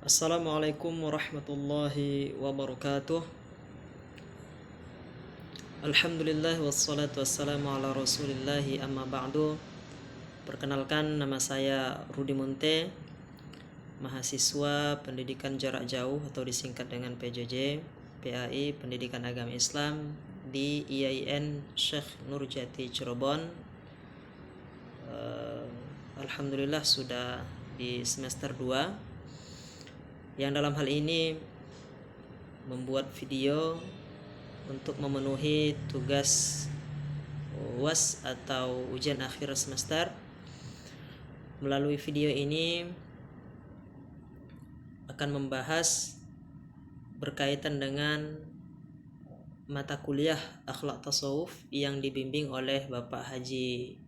Assalamualaikum warahmatullahi wabarakatuh. Alhamdulillah wassalatu wassalamu ala rasulillahi amma ba'du. Perkenalkan, nama saya Rudi Munte, mahasiswa pendidikan jarak jauh atau disingkat dengan PJJ PAI Pendidikan Agama Islam di IAIN Syekh Nurjati Cirebon. Alhamdulillah sudah di semester 2, yang dalam hal ini membuat video untuk memenuhi tugas UAS atau ujian akhir semester. Melalui video ini akan membahas berkaitan dengan mata kuliah akhlak tasawuf yang dibimbing oleh Bapak Haji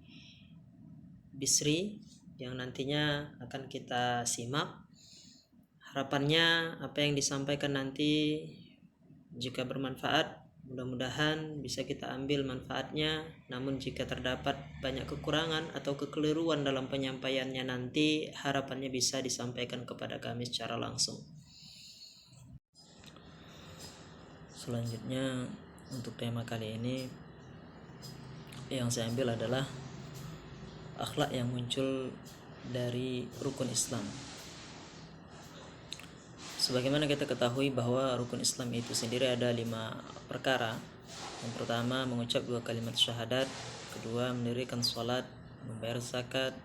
Bisri, yang nantinya akan kita simak. Harapannya apa yang disampaikan nanti jika bermanfaat, mudah-mudahan bisa kita ambil manfaatnya. Namun jika terdapat banyak kekurangan atau kekeliruan dalam penyampaiannya nanti, harapannya bisa disampaikan kepada kami secara langsung. Selanjutnya, untuk tema kali ini yang saya ambil adalah akhlak yang muncul dari rukun Islam. Sebagaimana kita ketahui bahwa rukun Islam itu sendiri ada 5 perkara. Yang pertama, mengucap 2 kalimat syahadat. Kedua, mendirikan sholat, membayar zakat,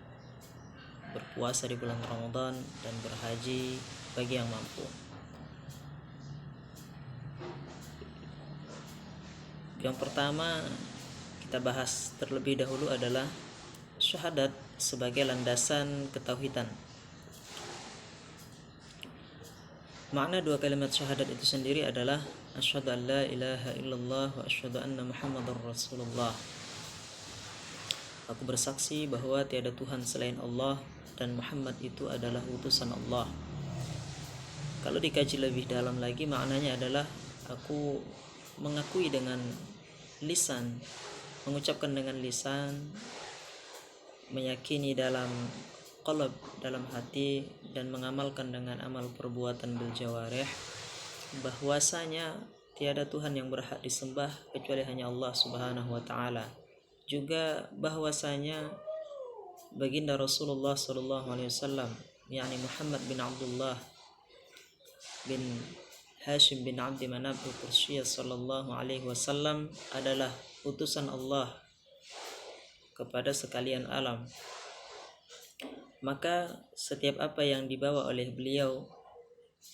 berpuasa di bulan Ramadan, dan berhaji bagi yang mampu. Yang pertama kita bahas terlebih dahulu adalah syahadat sebagai landasan ketauhidan. Makna 2 kalimat syahadat itu sendiri adalah asyhadu an la ilaha illallah wa asyhadu anna muhammadar rasulullah. Aku bersaksi bahwa tiada Tuhan selain Allah dan Muhammad itu adalah utusan Allah. Kalau dikaji lebih dalam lagi, maknanya adalah aku mengakui dengan lisan, mengucapkan dengan lisan, meyakini dalam qalb, dalam hati, dan mengamalkan dengan amal perbuatan bil jawarih bahwasanya tiada Tuhan yang berhak disembah kecuali hanya Allah Subhanahu wa taala. Juga bahwasanya baginda Rasulullah sallallahu alaihi wasallam, yakni Muhammad bin Abdullah bin Hashim bin Abdi Manaf al-Qursyiyah sallallahu alaihi wasallam adalah utusan Allah kepada sekalian alam. Maka setiap apa yang dibawa oleh beliau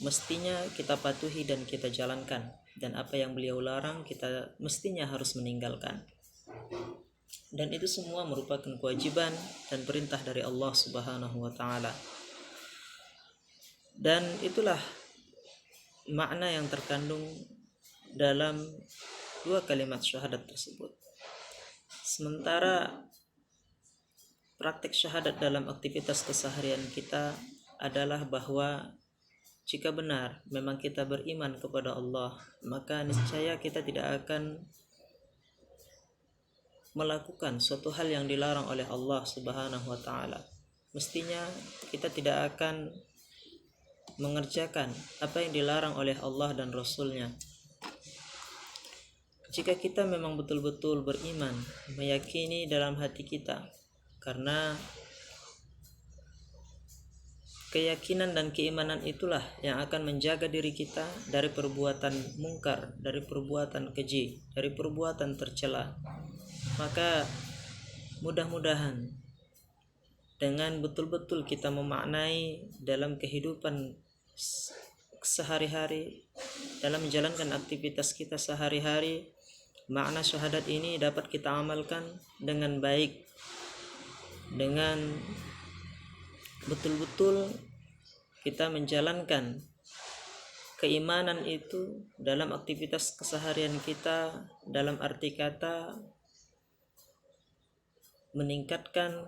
mestinya kita patuhi dan kita jalankan, dan apa yang beliau larang kita mestinya harus meninggalkan. Dan itu semua merupakan kewajiban dan perintah dari Allah Subhanahu wa taala. Dan itulah makna yang terkandung dalam 2 kalimat syahadat tersebut. Sementara praktik syahadat dalam aktivitas keseharian kita adalah bahwa jika benar memang kita beriman kepada Allah, maka niscaya kita tidak akan melakukan suatu hal yang dilarang oleh Allah Subhanahu wa taala. Mestinya kita tidak akan mengerjakan apa yang dilarang oleh Allah dan Rasul-Nya. Jika kita memang betul-betul beriman, meyakini dalam hati kita, karena keyakinan dan keimanan itulah yang akan menjaga diri kita dari perbuatan mungkar, dari perbuatan keji, dari perbuatan tercela. Maka mudah-mudahan dengan betul-betul kita memaknai dalam kehidupan sehari-hari, dalam menjalankan aktivitas kita sehari-hari, makna syahadat ini dapat kita amalkan dengan baik, dengan betul-betul kita menjalankan keimanan itu dalam aktivitas keseharian kita, dalam arti kata meningkatkan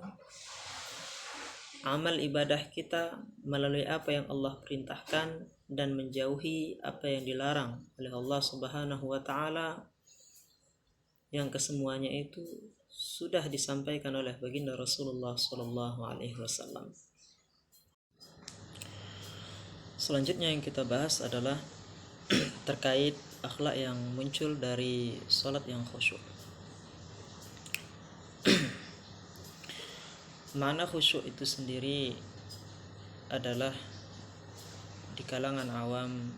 amal ibadah kita melalui apa yang Allah perintahkan dan menjauhi apa yang dilarang oleh Allah Subhanahu wa taala, yang kesemuanya itu sudah disampaikan oleh baginda Rasulullah sallallahu alaihi wasallam. Selanjutnya yang kita bahas adalah terkait akhlak yang muncul dari sholat yang khusyuk. Makna khusyuk itu sendiri adalah di kalangan awam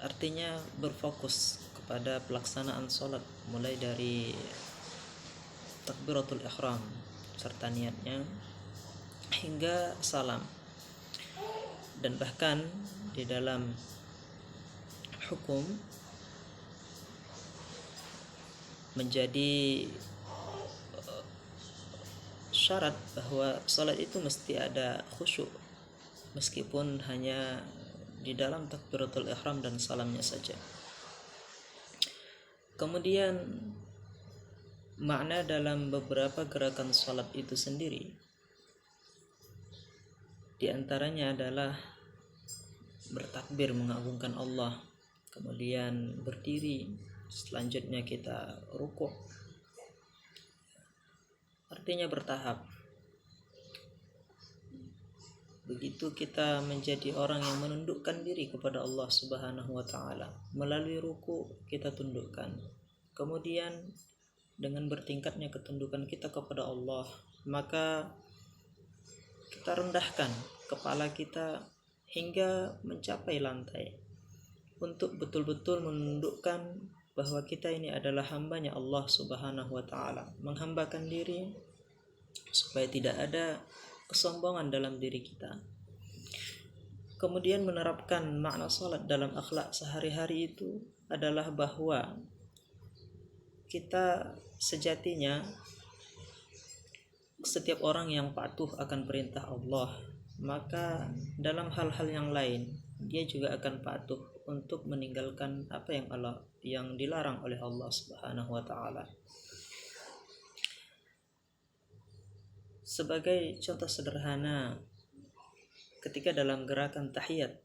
artinya berfokus kepada pelaksanaan sholat, mulai dari takbiratul ihram serta niatnya hingga salam. Dan bahkan di dalam hukum menjadi syarat bahwa salat itu mesti ada khusyuk, meskipun hanya di dalam takbiratul ihram dan salamnya saja. Kemudian makna dalam beberapa gerakan salat itu sendiri, di antaranya adalah bertakbir mengagungkan Allah, kemudian berdiri, selanjutnya kita rukuk. Artinya bertahap. Begitu kita menjadi orang yang menundukkan diri kepada Allah Subhanahu wa taala. Melalui ruku kita tundukkan. Kemudian dengan bertingkatnya ketundukan kita kepada Allah, maka kita rendahkan kepala kita hingga mencapai lantai untuk betul-betul menundukkan bahwa kita ini adalah hambanya Allah Subhanahu wa ta'ala, menghambakan diri supaya tidak ada kesombongan dalam diri kita. Kemudian menerapkan makna salat dalam akhlak sehari-hari itu adalah bahwa kita sejatinya setiap orang yang patuh akan perintah Allah, maka dalam hal-hal yang lain dia juga akan patuh untuk meninggalkan apa yang dilarang oleh Allah Subhanahu wa taala. Sebagai contoh sederhana, ketika dalam gerakan tahiyat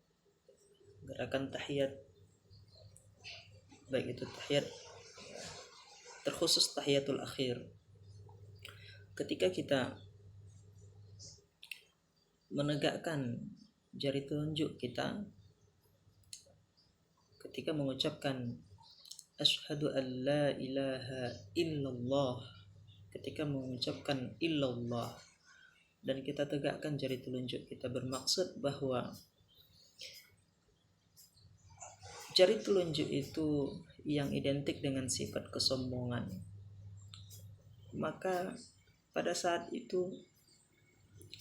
baik itu tahiyat terkhusus tahiyatul akhir, ketika kita menegakkan jari telunjuk kita ketika mengucapkan asyhadu an la ilaha illallah, ketika mengucapkan illallah dan kita tegakkan jari telunjuk kita, bermaksud bahwa jari telunjuk itu yang identik dengan sifat kesombongan. Maka pada saat itu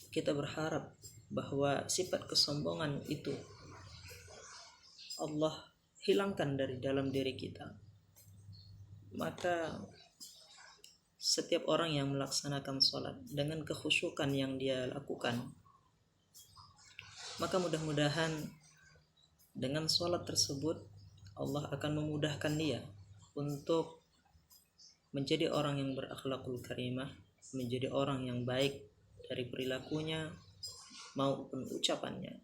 kita berharap bahwa sifat kesombongan itu Allah hilangkan dari dalam diri kita. Maka setiap orang yang melaksanakan sholat dengan kekhusyukan yang dia lakukan, maka mudah-mudahan dengan sholat tersebut Allah akan memudahkan dia untuk menjadi orang yang berakhlakul karimah, menjadi orang yang baik dari perilakunya maupun ucapannya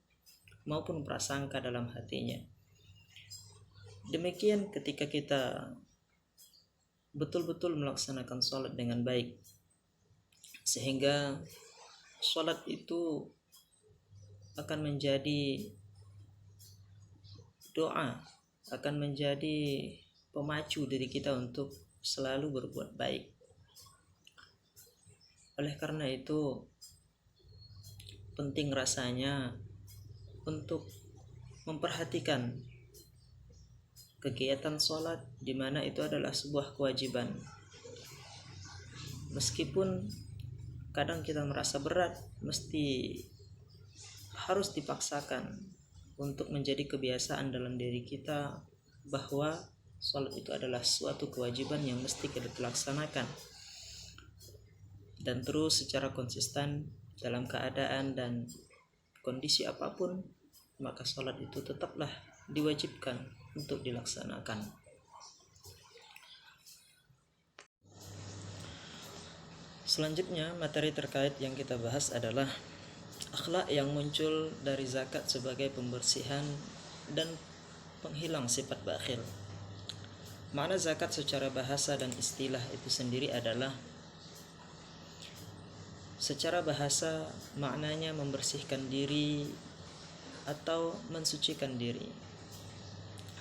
maupun prasangka dalam hatinya. Demikian ketika kita betul-betul melaksanakan sholat dengan baik, sehingga sholat itu akan menjadi doa, akan menjadi pemacu diri kita untuk selalu berbuat baik. Oleh karena itu penting rasanya untuk memperhatikan kegiatan sholat, di mana itu adalah sebuah kewajiban. Meskipun kadang kita merasa berat, mesti harus dipaksakan untuk menjadi kebiasaan dalam diri kita bahwa sholat itu adalah suatu kewajiban yang mesti kita laksanakan, dan terus secara konsisten dalam keadaan dan kondisi apapun, maka sholat itu tetaplah diwajibkan untuk dilaksanakan. Selanjutnya, materi terkait yang kita bahas adalah akhlak yang muncul dari zakat sebagai pembersihan dan penghilang sifat bakhil. Makna zakat secara bahasa dan istilah itu sendiri adalah, secara bahasa maknanya membersihkan diri atau mensucikan diri.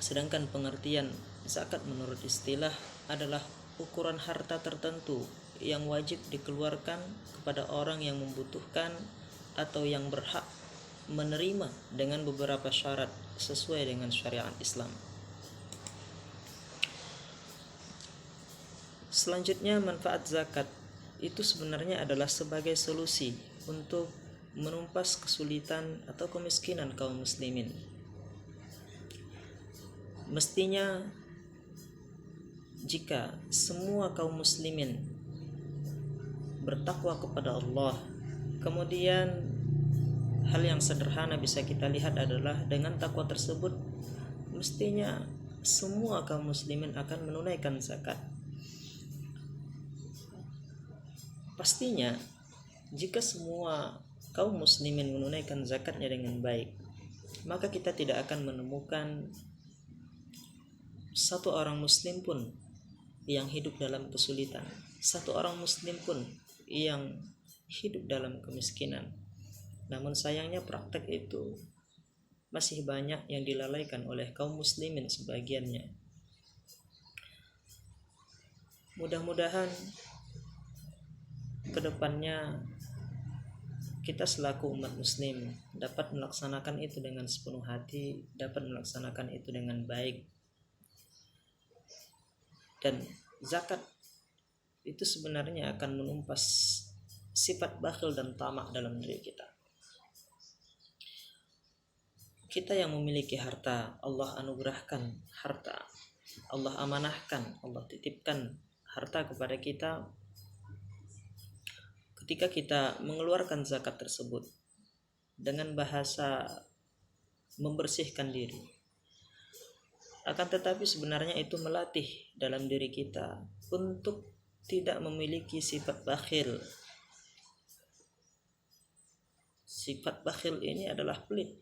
Sedangkan pengertian zakat menurut istilah adalah ukuran harta tertentu yang wajib dikeluarkan kepada orang yang membutuhkan atau yang berhak menerima dengan beberapa syarat sesuai dengan syariat Islam. Selanjutnya, manfaat zakat itu sebenarnya adalah sebagai solusi untuk menumpas kesulitan atau kemiskinan kaum muslimin. Mestinya jika semua kaum muslimin bertakwa kepada Allah, kemudian hal yang sederhana bisa kita lihat adalah dengan takwa tersebut mestinya semua kaum muslimin akan menunaikan zakat. Pastinya jika semua kaum muslimin menunaikan zakatnya dengan baik, maka kita tidak akan menemukan satu orang muslim pun yang hidup dalam kesulitan, satu orang muslim pun yang hidup dalam kemiskinan. Namun sayangnya praktek itu masih banyak yang dilalaikan oleh kaum muslimin sebagiannya. Mudah-mudahan kedepannya kita selaku umat muslim dapat melaksanakan itu dengan sepenuh hati, dapat melaksanakan itu dengan baik. Dan zakat itu sebenarnya akan menumpas sifat bakhil dan tamak dalam diri kita. Kita yang memiliki harta, Allah anugerahkan harta, Allah amanahkan, Allah titipkan harta kepada kita. Ketika kita mengeluarkan zakat tersebut dengan bahasa membersihkan diri, akan tetapi sebenarnya itu melatih dalam diri kita untuk tidak memiliki sifat bakhil. Sifat bakhil ini adalah pelit.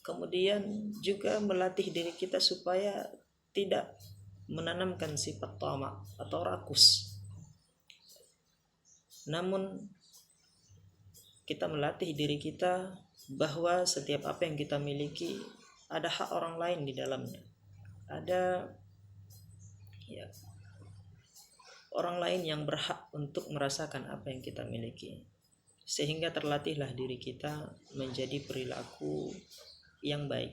Kemudian juga melatih diri kita supaya tidak menanamkan sifat tamak atau rakus. Namun kita melatih diri kita bahwa setiap apa yang kita miliki ada hak orang lain di dalamnya. Ada orang lain yang berhak untuk merasakan apa yang kita miliki. Sehingga terlatihlah diri kita menjadi perilaku yang baik.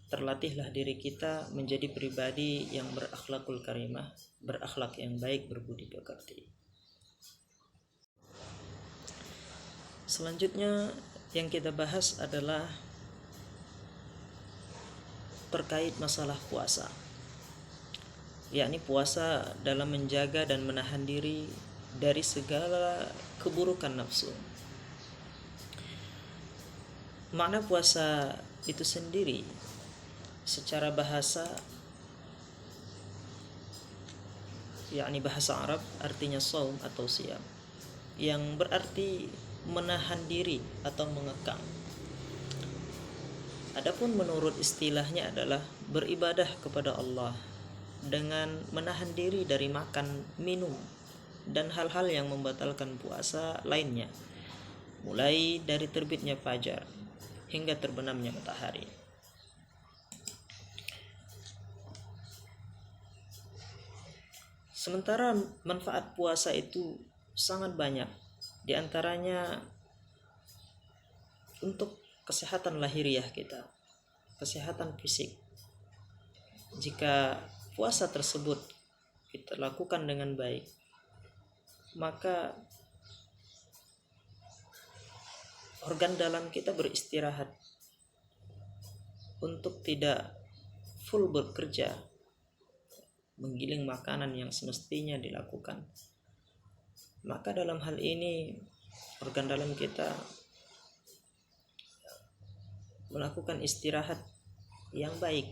Terlatihlah diri kita menjadi pribadi yang berakhlakul karimah, berakhlak yang baik, berbudi pekerti. Selanjutnya yang kita bahas adalah terkait masalah puasa, yakni puasa dalam menjaga dan menahan diri dari segala keburukan nafsu. Makna puasa itu sendiri secara bahasa, yakni bahasa Arab, artinya saum atau siam, yang berarti menahan diri atau mengekang. Adapun menurut istilahnya adalah beribadah kepada Allah dengan menahan diri dari makan, minum, dan hal-hal yang membatalkan puasa lainnya, mulai dari terbitnya fajar hingga terbenamnya matahari. Sementara manfaat puasa itu sangat banyak. Di antaranya untuk kesehatan lahiriah kita, kesehatan fisik. Jika puasa tersebut kita lakukan dengan baik, maka organ dalam kita beristirahat untuk tidak full bekerja menggiling makanan yang semestinya dilakukan. Maka dalam hal ini organ dalam kita melakukan istirahat yang baik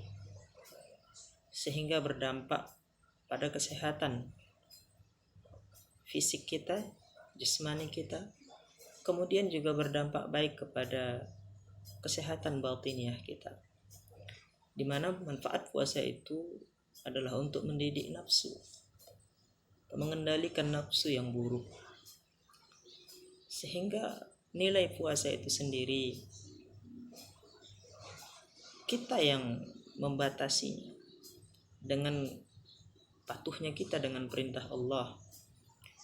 sehingga berdampak pada kesehatan fisik kita, jasmani kita, kemudian juga berdampak baik kepada kesehatan batiniah kita, di mana manfaat puasa itu adalah untuk mendidik nafsu, mengendalikan nafsu yang buruk, sehingga nilai puasa itu sendiri kita yang membatasinya dengan patuhnya kita dengan perintah Allah,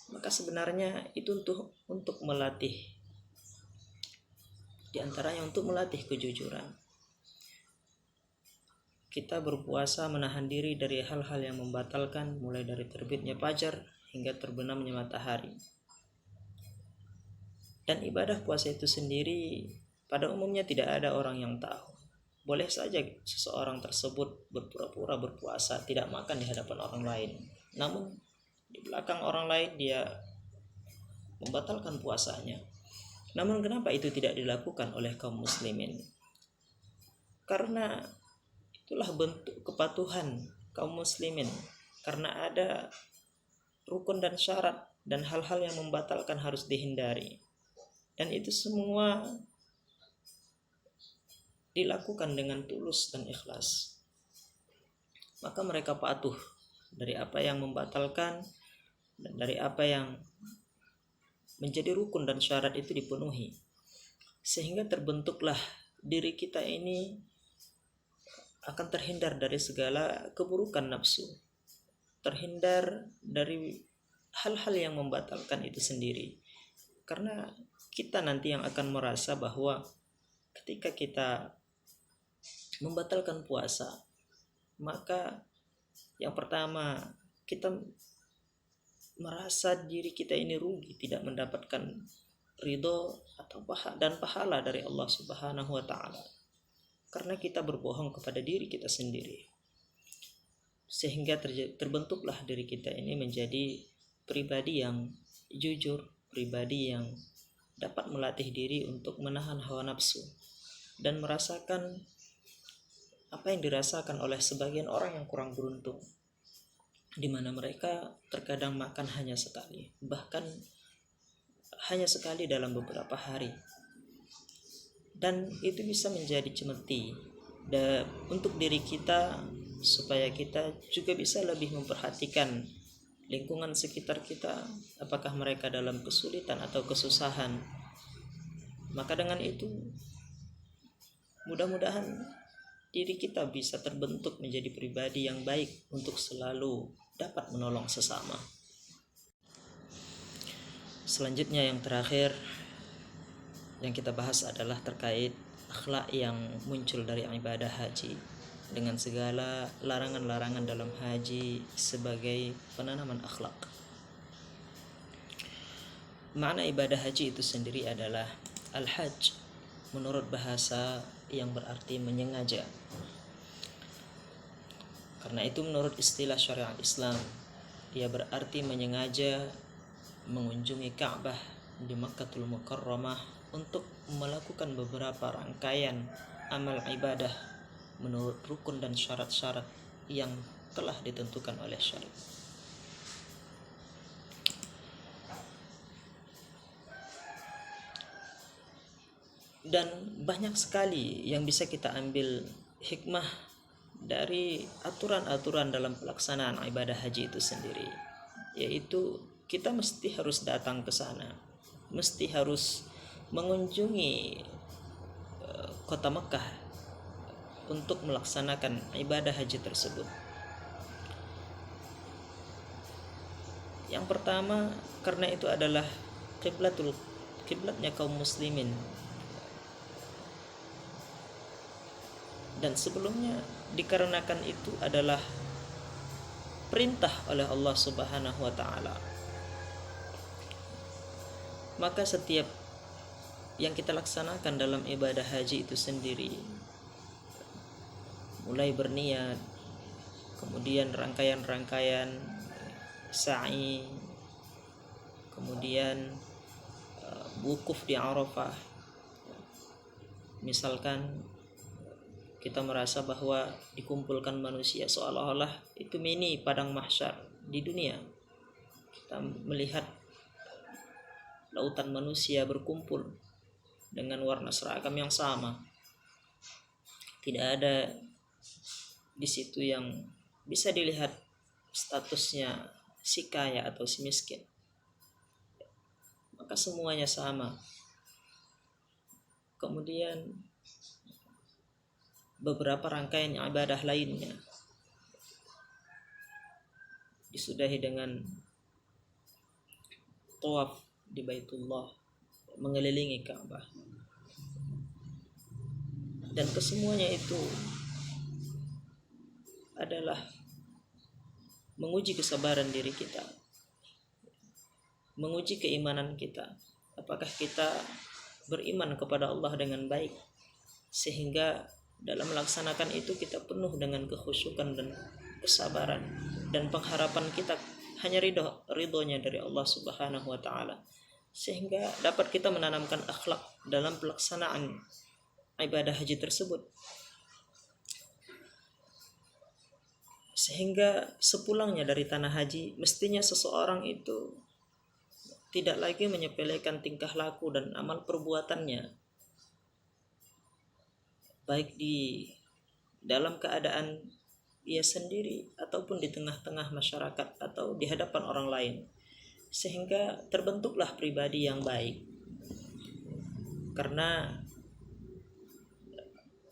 maka sebenarnya itu untuk melatih, diantaranya untuk melatih kejujuran. Kita berpuasa menahan diri dari hal-hal yang membatalkan, mulai dari terbitnya fajar hingga terbenamnya matahari. Dan ibadah puasa itu sendiri pada umumnya tidak ada orang yang tahu. Boleh saja seseorang tersebut berpura-pura berpuasa, tidak makan di hadapan orang lain, namun di belakang orang lain dia membatalkan puasanya. Namun kenapa itu tidak dilakukan oleh kaum muslimin? Karena itulah bentuk kepatuhan kaum muslimin, karena ada rukun dan syarat dan hal-hal yang membatalkan harus dihindari. Dan itu semua dilakukan dengan tulus dan ikhlas. Maka mereka patuh dari apa yang membatalkan dan dari apa yang menjadi rukun dan syarat itu dipenuhi. Sehingga terbentuklah diri kita ini akan terhindar dari segala keburukan nafsu, terhindar dari hal-hal yang membatalkan itu sendiri. Karena kita nanti yang akan merasa bahwa ketika kita membatalkan puasa, maka yang pertama kita merasa diri kita ini rugi, tidak mendapatkan ridho atau pahala dari Allah Subhanahu wa taala, karena kita berbohong kepada diri kita sendiri. Sehingga terbentuklah diri kita ini menjadi pribadi yang jujur, pribadi yang dapat melatih diri untuk menahan hawa nafsu dan merasakan apa yang dirasakan oleh sebagian orang yang kurang beruntung, di mana mereka terkadang makan hanya sekali, bahkan hanya sekali dalam beberapa hari. Dan itu bisa menjadi cemeti untuk diri kita, supaya kita juga bisa lebih memperhatikan lingkungan sekitar kita, apakah mereka dalam kesulitan atau kesusahan. Maka dengan itu mudah-mudahan diri kita bisa terbentuk menjadi pribadi yang baik untuk selalu dapat menolong sesama. Selanjutnya yang terakhir yang kita bahas adalah terkait akhlak yang muncul dari ibadah haji, dengan segala larangan-larangan dalam haji sebagai penanaman akhlak. Makna ibadah haji itu sendiri adalah al-hajj menurut bahasa yang berarti menyengaja. Karena itu menurut istilah syariat Islam, ia berarti menyengaja mengunjungi Ka'bah di Makkahul Mukarramah untuk melakukan beberapa rangkaian amal ibadah menurut rukun dan syarat-syarat yang telah ditentukan oleh syariat. Dan banyak sekali yang bisa kita ambil hikmah dari aturan-aturan dalam pelaksanaan ibadah haji itu sendiri, yaitu kita mesti harus datang ke sana, mesti harus mengunjungi kota Mekah untuk melaksanakan ibadah haji tersebut. Yang pertama, karena itu adalah kiblatnya kaum muslimin, dan sebelumnya dikarenakan itu adalah perintah oleh Allah Subhanahu wa taala. Maka setiap yang kita laksanakan dalam ibadah haji itu sendiri, mulai berniat, kemudian rangkaian-rangkaian sa'i, kemudian wukuf di Arafah. Misalkan kita merasa bahwa dikumpulkan manusia seolah-olah itu mini padang mahsyar di dunia. Kita melihat lautan manusia berkumpul dengan warna seragam yang sama. Tidak ada di situ yang bisa dilihat statusnya si kaya atau si miskin. Maka semuanya sama. kemudian beberapa rangkaian ibadah lainnya disudahi dengan tawaf di Baitullah, mengelilingi Ka'bah, dan kesemuanya itu adalah menguji kesabaran diri kita, menguji keimanan kita. Apakah kita beriman kepada Allah dengan baik, sehingga dalam melaksanakan itu kita penuh dengan kekhusyukan dan kesabaran, dan pengharapan kita hanya ridhonya dari Allah Subhanahu wa taala, sehingga dapat kita menanamkan akhlak dalam pelaksanaan ibadah haji tersebut, sehingga sepulangnya dari tanah haji mestinya seseorang itu tidak lagi menyepelekan tingkah laku dan amal perbuatannya, baik di dalam keadaan ia sendiri ataupun di tengah-tengah masyarakat atau di hadapan orang lain, sehingga terbentuklah pribadi yang baik. Karena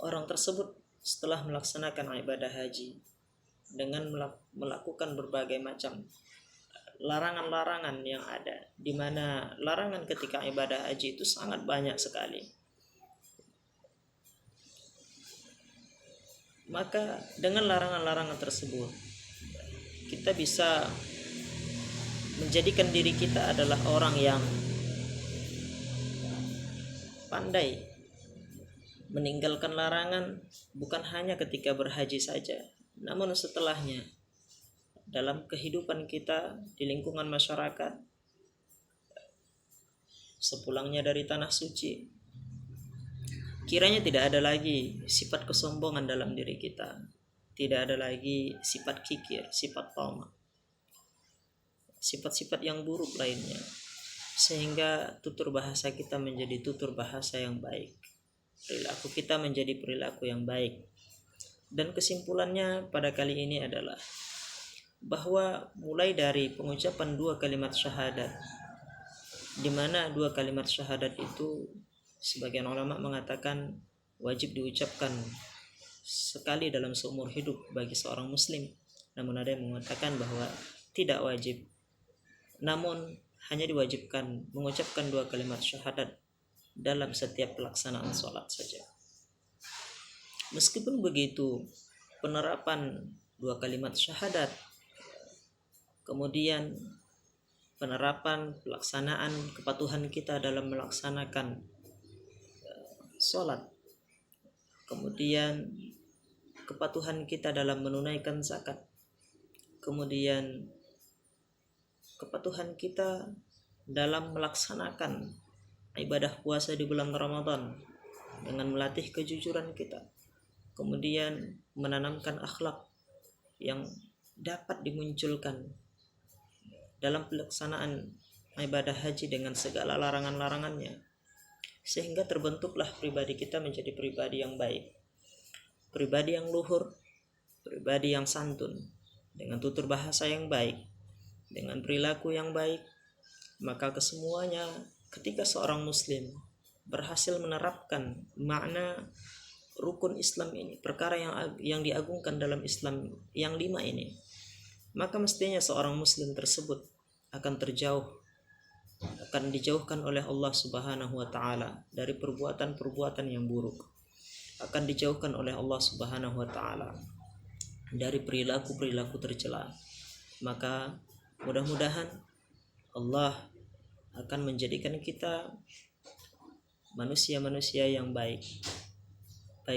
orang tersebut setelah melaksanakan ibadah haji dengan melakukan berbagai macam larangan-larangan yang ada, di mana larangan ketika ibadah haji itu sangat banyak sekali, maka dengan larangan-larangan tersebut kita bisa menjadikan diri kita adalah orang yang pandai meninggalkan larangan, bukan hanya ketika berhaji saja, namun setelahnya dalam kehidupan kita di lingkungan masyarakat, sepulangnya dari tanah suci. Kiranya tidak ada lagi sifat kesombongan dalam diri kita, tidak ada lagi sifat kikir, sifat tamak, sifat-sifat yang buruk lainnya, sehingga tutur bahasa kita menjadi tutur bahasa yang baik, perilaku kita menjadi perilaku yang baik. Dan kesimpulannya pada kali ini adalah bahwa mulai dari pengucapan 2 kalimat syahadat, di mana 2 kalimat syahadat itu sebagian ulama mengatakan wajib diucapkan sekali dalam seumur hidup bagi seorang muslim, namun ada yang mengatakan bahwa tidak wajib, namun hanya diwajibkan mengucapkan 2 kalimat syahadat dalam setiap pelaksanaan sholat saja. Meskipun begitu, penerapan 2 kalimat syahadat, kemudian penerapan pelaksanaan kepatuhan kita dalam melaksanakan sholat, kemudian kepatuhan kita dalam menunaikan zakat, kemudian kepatuhan kita dalam melaksanakan ibadah puasa di bulan Ramadan dengan melatih kejujuran kita, kemudian menanamkan akhlak yang dapat dimunculkan dalam pelaksanaan ibadah haji dengan segala larangan-larangannya, sehingga terbentuklah pribadi kita menjadi pribadi yang baik, pribadi yang luhur, pribadi yang santun, dengan tutur bahasa yang baik, dengan perilaku yang baik. Maka kesemuanya ketika seorang muslim berhasil menerapkan makna rukun Islam ini, perkara yang diagungkan dalam Islam yang 5 ini, maka mestinya seorang muslim tersebut akan dijauhkan oleh Allah Subhanahu wa taala dari perbuatan-perbuatan yang buruk, akan dijauhkan oleh Allah Subhanahu wa taala dari perilaku-perilaku tercela. Maka mudah-mudahan Allah akan menjadikan kita manusia-manusia yang baik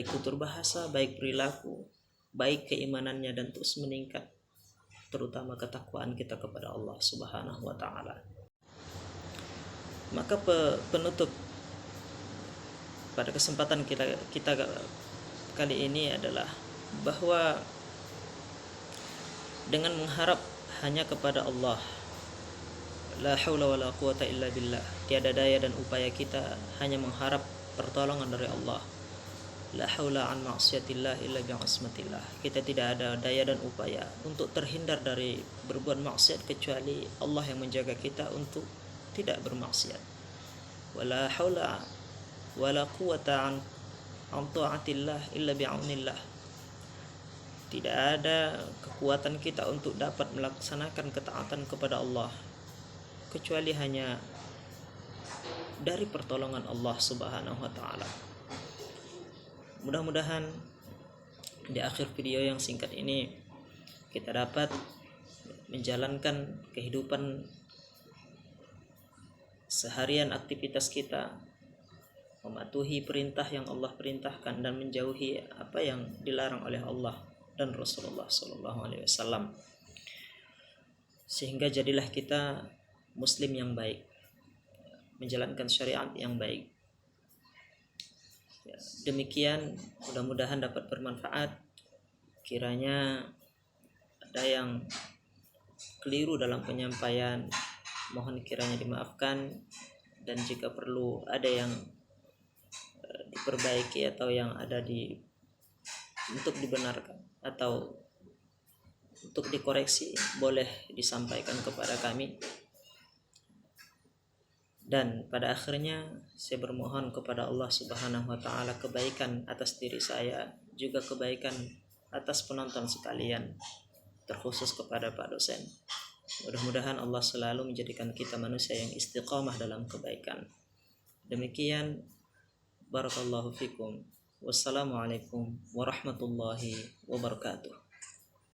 tutur bahasa, baik perilaku, baik keimanannya, dan terus meningkat, terutama ketakwaan kita kepada Allah Subhanahu wa taala. Maka penutup pada kesempatan kita kali ini adalah bahwa dengan mengharap hanya kepada Allah, la haula wala quwata illa billah, tiada daya dan upaya kita hanya mengharap pertolongan dari Allah. La haula an ma'siyatillah illa bi'asmatillah, kita tidak ada daya dan upaya untuk terhindar dari berbuat maksiat kecuali Allah yang menjaga kita untuk tidak bermaksiat. Wala haula wala quwata an ta'atillah illa bi'aunillah. Tidak ada kekuatan kita untuk dapat melaksanakan ketaatan kepada Allah kecuali hanya dari pertolongan Allah Subhanahu wa taala. Mudah-mudahan di akhir video yang singkat ini kita dapat menjalankan kehidupan seharian, aktivitas kita, mematuhi perintah yang Allah perintahkan dan menjauhi apa yang dilarang oleh Allah dan Rasulullah SAW, sehingga jadilah kita muslim yang baik, menjalankan syariat yang baik. Demikian, mudah-mudahan dapat bermanfaat. Kiranya ada yang keliru dalam penyampaian, mohon kiranya dimaafkan, dan jika perlu ada yang diperbaiki atau yang ada untuk dibenarkan atau untuk dikoreksi, boleh disampaikan kepada kami. Dan pada akhirnya saya bermohon kepada Allah Subhanahu wa taala kebaikan atas diri saya, juga kebaikan atas penonton sekalian, terkhusus kepada Pak dosen. Mudah-mudahan Allah selalu menjadikan kita manusia yang istiqamah dalam kebaikan. Demikian, barakallahu fikum. Wassalamualaikum warahmatullahi wabarakatuh.